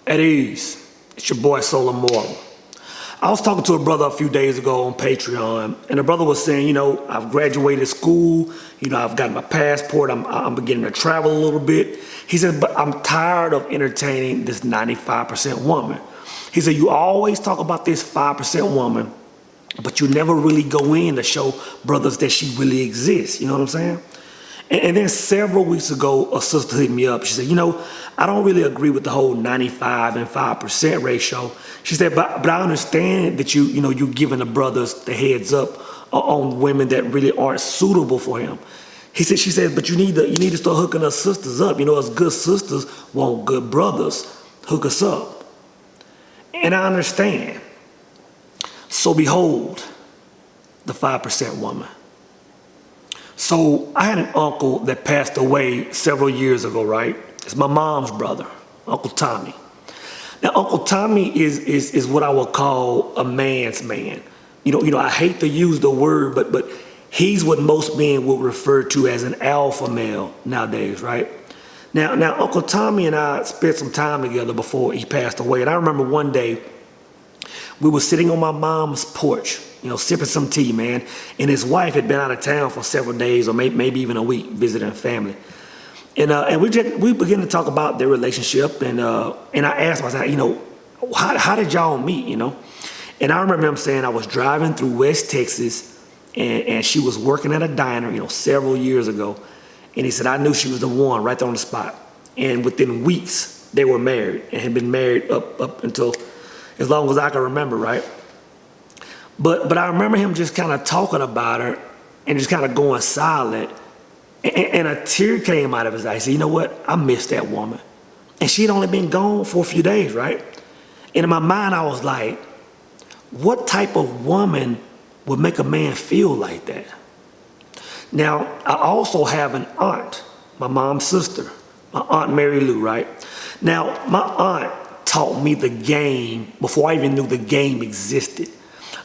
At ease. It's your boy Soul Immortal. I was talking to a brother a few days ago on Patreon, and the brother was saying, I've graduated school, I've got my passport, I'm beginning to travel a little bit. He said, but I'm tired of entertaining this 95% woman. He said, you always talk about this 5% woman, but you never really go in to show brothers that she really exists. You know what I'm saying? And then several weeks ago, a sister hit me up. She said, I don't really agree with the whole 95 and 5% ratio. She said, but I understand that you're giving the brothers the heads up on women that really aren't suitable for him. She said, but you need to start hooking us sisters up. Us good sisters want good brothers. Hook us up. And I understand. So behold, the 5% woman. So I had an uncle that passed away several years ago, right? It's my mom's brother, Uncle Tommy. Now, Uncle Tommy is what I would call a man's man. I hate to use the word, but he's what most men would refer to as an alpha male nowadays, right? Now, Uncle Tommy and I spent some time together before he passed away. And I remember one day we were sitting on my mom's porch, sipping some tea, man. And his wife had been out of town for several days or maybe even a week visiting family. And we began to talk about their relationship. And I asked myself, how did y'all meet, And I remember him saying I was driving through West Texas and she was working at a diner, several years ago. And he said, I knew she was the one right there on the spot. And within weeks, they were married and had been married up until as long as I can remember, right? But I remember him just kind of talking about her and just kind of going silent. And a tear came out of his eye. He said, you know what? I miss that woman. And she had only been gone for a few days, right? And in my mind, I was like, what type of woman would make a man feel like that? Now, I also have an aunt, my mom's sister, my Aunt Mary Lou, right? Now, my aunt taught me the game before I even knew the game existed.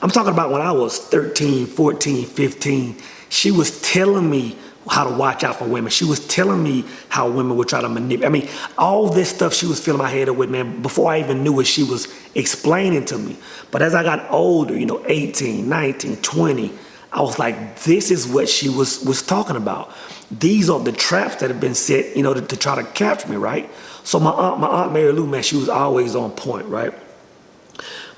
I'm talking about when I was 13, 14, 15. She was telling me how to watch out for women. She was telling me how women would try to manipulate. All this stuff she was filling my head up with, man, before I even knew it, she was explaining to me. But as I got older, 18, 19, 20, I was like, this is what she was talking about. These are the traps that have been set, to try to capture me, right? So my aunt Mary Lou, man, she was always on point, right?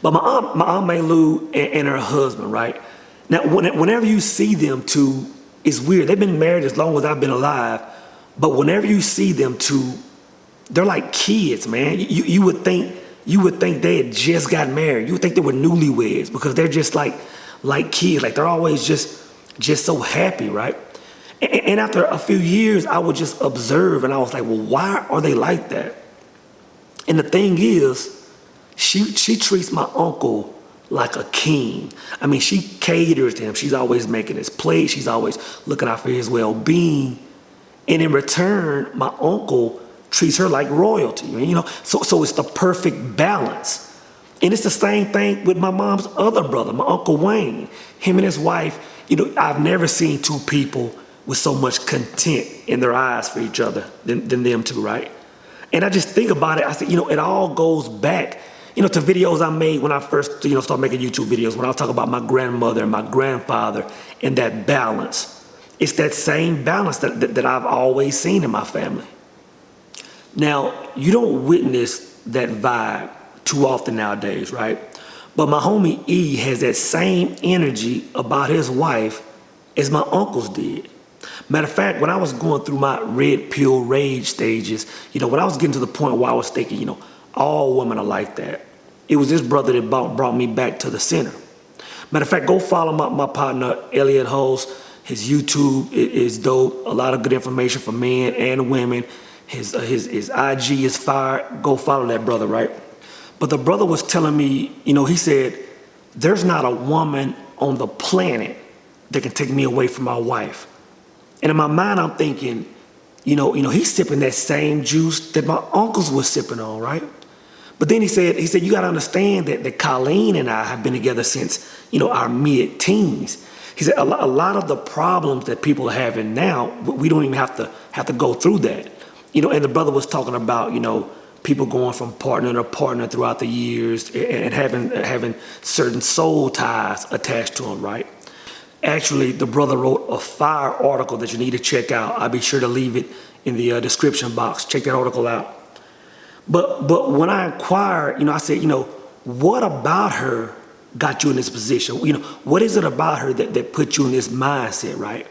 But my aunt Mary Lou and her husband, right? Now, whenever you see them two, it's weird. They've been married as long as I've been alive, but whenever you see them two, they're like kids, man. You would think they had just got married. You would think they were newlyweds because they're just like kids. Like they're always just so happy, right? And after a few years, I would just observe, and I was like, well, why are they like that? And the thing is, she treats my uncle like a king. I mean, she caters to him. She's always making his plate. She's always looking out for his well-being. And in return, my uncle treats her like royalty. So it's the perfect balance. And it's the same thing with my mom's other brother, my Uncle Wayne. Him and his wife, I've never seen two people with so much content in their eyes for each other than them two, right? And I just think about it. I said, it all goes back, to videos I made when I first, started making YouTube videos, when I talk about my grandmother and my grandfather and that balance. It's that same balance that I've always seen in my family. Now, you don't witness that vibe too often nowadays, right? But my homie E has that same energy about his wife as my uncles did. Matter of fact, when I was going through my red pill rage stages, when I was getting to the point where I was thinking, all women are like that, it was this brother that brought me back to the center. Matter of fact, go follow my partner, Elliott Hulse. His YouTube is dope. A lot of good information for men and women. His IG is fire. Go follow that brother, right? But the brother was telling me, he said, there's not a woman on the planet that can take me away from my wife. And in my mind, I'm thinking, he's sipping that same juice that my uncles were sipping on, right? But then he said, you got to understand that Colleen and I have been together since, our mid-teens. He said, a lot of the problems that people are having now, we don't even have to go through that. And the brother was talking about, people going from partner to partner throughout the years and having certain soul ties attached to them, right? Actually, the brother wrote a fire article that you need to check out. I'll be sure to leave it in the description box. Check that article out. But when I inquired, I said, what about her got you in this position? What is it about her that put you in this mindset, right?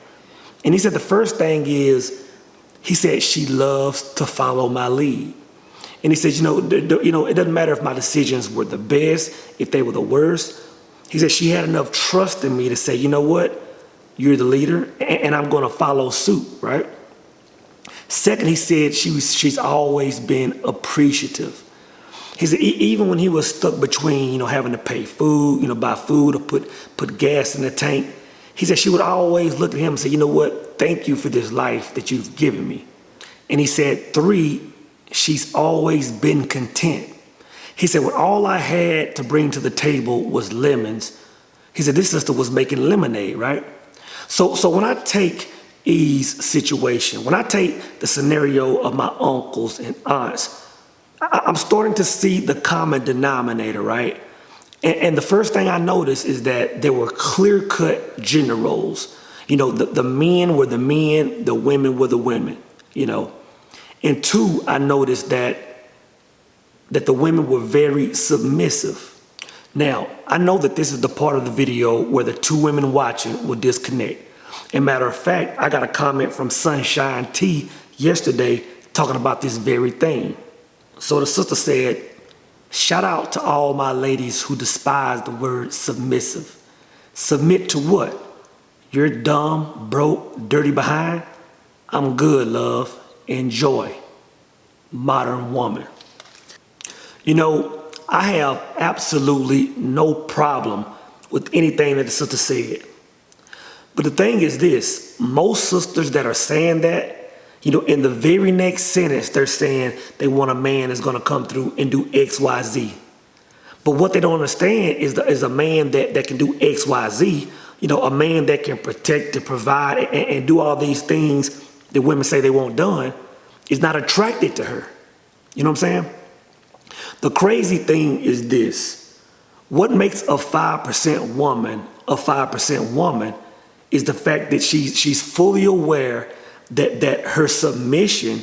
And he said the first thing is, he said she loves to follow my lead. And he said, it doesn't matter if my decisions were the best, if they were the worst. He said she had enough trust in me to say, you know what, you're the leader, and I'm going to follow suit, right? Second, he said she's always been appreciative. He said even when he was stuck between, having to pay food, buy food or put gas in the tank, he said she would always look at him and say, you know what, thank you for this life that you've given me. And he said, 3, she's always been content. He said, when all I had to bring to the table was lemons, he said, this sister was making lemonade, right? So when I take E's situation, when I take the scenario of my uncles and aunts, I'm starting to see the common denominator, right? And the first thing I noticed is that there were clear-cut gender roles. The men were the men, the women were the women, And 2, I noticed that the women were very submissive. Now, I know that this is the part of the video where the 2 women watching will disconnect. As a matter of fact, I got a comment from Sunshine T yesterday talking about this very thing. So the sister said, shout out to all my ladies who despise the word submissive. Submit to what? You're dumb, broke, dirty behind? I'm good, love. Enjoy. Modern woman. I have absolutely no problem with anything that the sister said. But the thing is this, most sisters that are saying that, in the very next sentence, they're saying they want a man that's going to come through and do X, Y, Z. But what they don't understand is a man that can do X, Y, Z, a man that can protect and provide and do all these things that women say they want done is not attracted to her. You know what I'm saying? The crazy thing is this. What makes a 5% woman a 5% woman is the fact that she's fully aware that her submission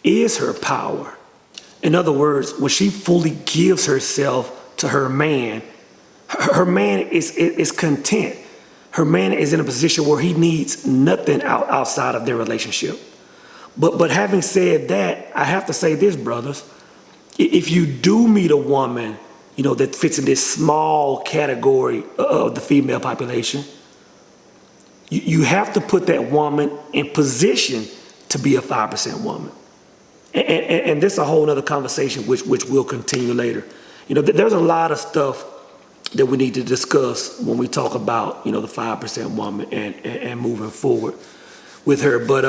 is her power. In other words, when she fully gives herself to her man is content. Her man is in a position where he needs nothing outside of their relationship. But having said that, I have to say this, brothers. If you do meet a woman, that fits in this small category of the female population, you have to put that woman in position to be a 5% woman. And this is a whole other conversation which we'll continue later. There's a lot of stuff that we need to discuss when we talk about, the 5% woman and moving forward with her. But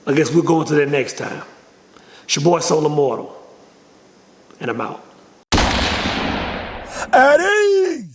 I guess we'll go into that next time. It's your boy Soul Immortal, and I'm out. At ease!